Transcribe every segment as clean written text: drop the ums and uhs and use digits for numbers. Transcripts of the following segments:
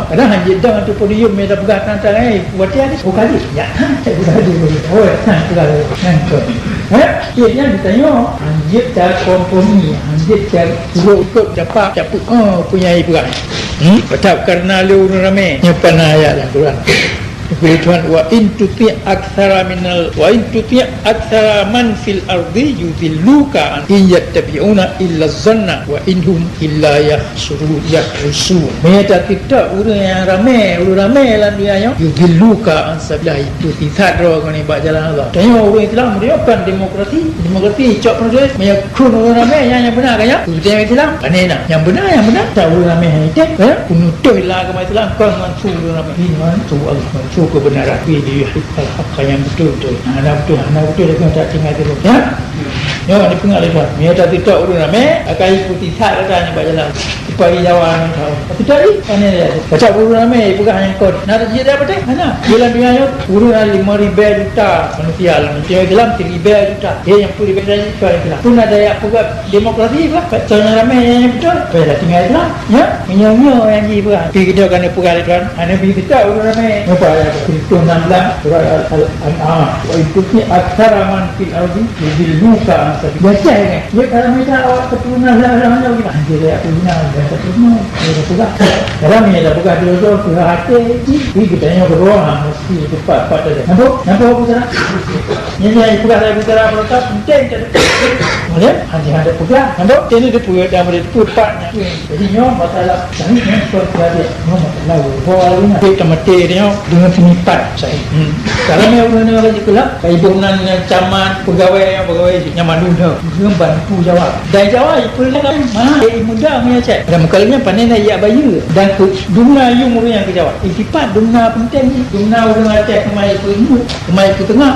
kadang hanya dah tu podium meda pegat tantang buat dia ni kali ya saya bukan dulu pegat nangkep dia ditanya anjir dah kompromi anjir dah ikut dapat punya pegat betul karena lu ramai nyepan ayat lah Quran Tuhan wa in tuti aktsara man fil ardi yudilluka an yattabi'una illa zanna wa inhum illa yahrusun mereka kita orang yang ramai dalam dunia yudilluka an sabilah itu tidak roh ni bak jalan Allah tengok orang Islam dia bukan demokrasi cok pun dia meyakun orang ramai yang benar kan ya dia Islam panena yang benar tak orang ramai itu penutuhlah agama Islam kau mansu orang ramai mansu Allah kebenaran dia hak yang betul anak betul dia tak tinggal dulu ya ni pengalir dia tidak urus ramai akan ikuti tak katanya bak jalan supaya jawab tahu tapi tadi mana dia baca urus ramai bukan hanya kod nak dia dapat mana dalam dunia urus 5,000 juta manusia dia dalam 3,000 juta dia yang pun dibeda juta pun ada yang pegang demokrasi lah bacanya ramai yang betul pada tinggal Islam ya menyo yang ji bukan kita kena pegang Tuhan ana bi kita urus ramai apa ya itu 16 surah al-an'am wa ituki aktsara man fil ardi yudilluka biasa ni dia kalau minta awak keturunan ramai gimana dia punya keturunan dia pegang ramai dah pegang dulu tu hati ni kita yang berdoa mesti cepat pada dia nampak putra ini putra perintah penting boleh ada pegang nampak ini dia punya dah boleh cepatnya jadi nyom masalah ini yang dia masalah boleh kita mati dia dengan senipat saya kalau ni orang lagi kelak kaibunan camat pegawai nyaman dulu bantu jawab dan jawab perlahan mudah punya cek dan kalinya pandai nak ia bayu dan dunia yang orang yang jawab sifat dunia penting ni dunia orang atas kemai ke tengah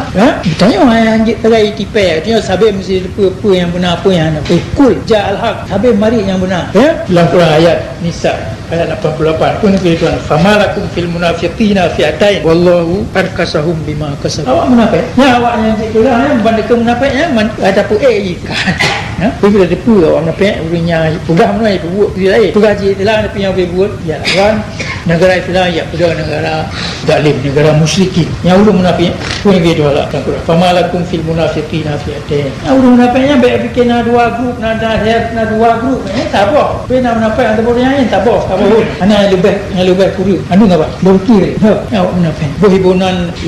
tanya anjik terai tipe dia sabar mesti apa yang benar apa yang nak kul ja'al haq sabar mari yang benar dalam Quran ayat Nisa ayat 88 pun Tuhan famalakum fil munafiqina fi'atain wallahu arkasahum bima kasabu awak munafik awak yang itulah bandar ke munafiknya ada pun ikan bila dia pu awak munafik urangnya pegang mana buat dia lain gaji itulah ada punya buat ya kan negara Islam ya pada negara zalim negara musyrikin yang ulun munafik pun gitu lah famalakum fil munafiqina fi'atain ulun munafiknya baik bikin dua grup ada dua grup tak apa bina munafik ada boleh yang tak apa anak yang lebih kurus anu ngapa berkiri awak munafik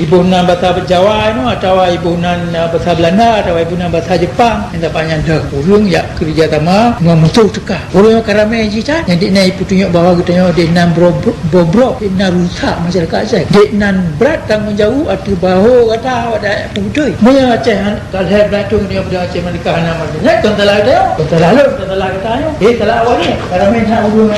ibunan bahasa Jawa no atau ibunan bahasa Belanda atau ibunan bahasa Jepang yang dapatnya dah urang ya kerja tama mengutul tekah orang karamai cita yang dik nai putunjuk bahawa kita dik nan bobrok dik nan rusak masyarakat saya dik nan berat tanggungjawab atau bahu kata ada putui dia Aceh kalau belatung dia pada Aceh menikah nama dia contoh lalu katanya telah awal ni karamai nak urang